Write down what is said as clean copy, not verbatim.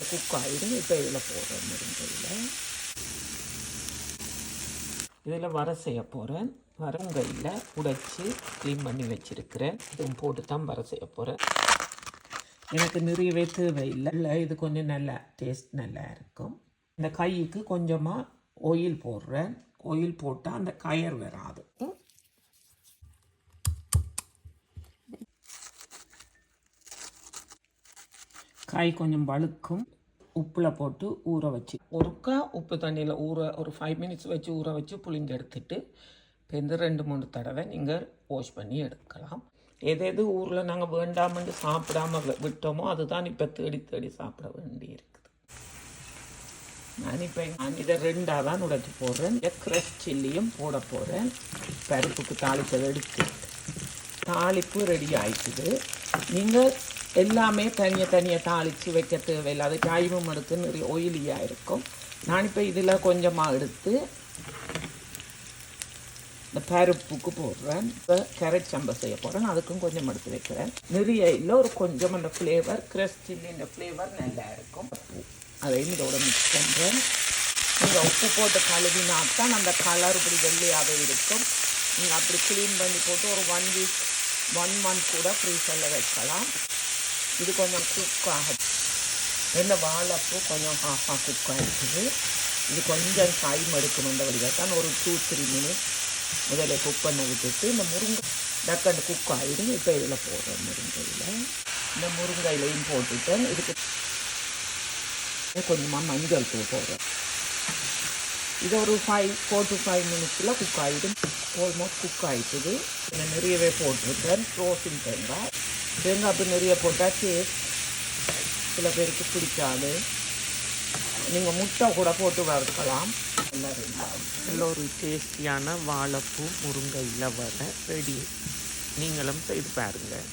Cook ஆகிடும். இப்போ இதில் போடுறேன் முருங்கையில். இதில் வர செய்ய போகிறேன். முருங்கையில் உடைச்சி க்ளீன் பண்ணி வச்சுருக்கிறேன். இதுவும் போட்டு தான் வர செய்ய போகிறேன். எனக்கு நிறையவே தேவையில்லை. இது கொஞ்சம் நல்லா டேஸ்ட் நல்லா இருக்கும். இந்த கைக்கு கொஞ்சமாக ஆயில் போடுறேன். ஆயில் போட்டால் அந்த கயர் வராது. காய் கொஞ்சம் வழுக்கும். உப்பில் போட்டு ஊற வச்சு ஒருக்கா உப்பு தண்ணியில் ஒரு 5 minutes வச்சு ஊற வச்சு புளிஞ்சு எடுத்துட்டு இப்போ இந்த 2-3 தடவை நீங்கள் வாஷ் பண்ணி எடுக்கலாம். எது ஊரில் நாங்கள் வேண்டாமன்னு சாப்பிடாம விட்டோமோ அதுதான் இப்போ தேடி தேடி சாப்பிட வேண்டி இருக்குது. நான் இதை 2ஆக தான் உடைச்சி போடுறேன். க்ரஷ் சில்லியும் போட போகிறேன். பருப்புக்கு தாளிப்பதை எடுத்து தாளிப்பு ரெடி ஆயிடுச்சுது. நீங்கள் எல்லாமே தனியாக தாளித்து வைக்க தேவையில்லை. அது டைமும் எடுத்து நிறைய ஆயிலியாக இருக்கும். நான் இப்போ இதில் கொஞ்சமாக எடுத்து இந்த பருப்புக்கு போடுறேன். இப்போ கேரட் சம்பல் செய்ய போகிறேன். அதுக்கும் கொஞ்சம் எடுத்து வைக்கிறேன். நிறைய இல்லை, ஒரு கொஞ்சம் அந்த ஃப்ளேவர் க்ரஷ் சில்லின்ற ஃப்ளேவர் நல்லா இருக்கும். அதையும் இதோட மிக்ஸ் பண்ணுறேன். நீங்கள் உப்பு போட்டு கழுவினாத்தான் அந்த கலர் இப்படி வெள்ளையாகவே இருக்கும். நீங்கள் அப்படி க்ளீன் பண்ணி போட்டு ஒரு 1 week 1 month கூட ஃப்ரீசரில் வைக்கலாம். இது கொஞ்சம் குக் ஆகும். என்ன வாழைப்பூ கொஞ்சம் ஹாஃபாக குக் ஆகிடுக்குது. இது கொஞ்சம் டைம் எடுக்கணுன்ற வழியாக தான் ஒரு 2-3 minutes முதல்ல குக் பண்ண விட்டுட்டு இந்த முருங்கை டக்கண்டு குக் ஆகிடும். இப்போ இதில் போடுறேன். முருங்கையில் இந்த முருங்கையிலையும் போட்டுட்டேன். இதுக்கு கொஞ்சமாக மஞ்சள் தூள் போடுறேன். இது ஒரு 4 to 5 minutes குக் ஆகிடும். ஆல்மோஸ்ட் குக் ஆகிடுது. நிறையவே போட்டிருக்கேன். ரோஸ்டிங் தேங்காய் அப்படி நிறைய போட்டால் டேஸ்ட் சில பேருக்கு பிடிக்காது. நீங்கள் முட்டை கூட போட்டு வறுக்கலாம். நல்ல ஒரு டேஸ்டியான வாழைப்பூ முருங்கையில் வர ரெடி. நீங்களும் செய்து பாருங்கள்.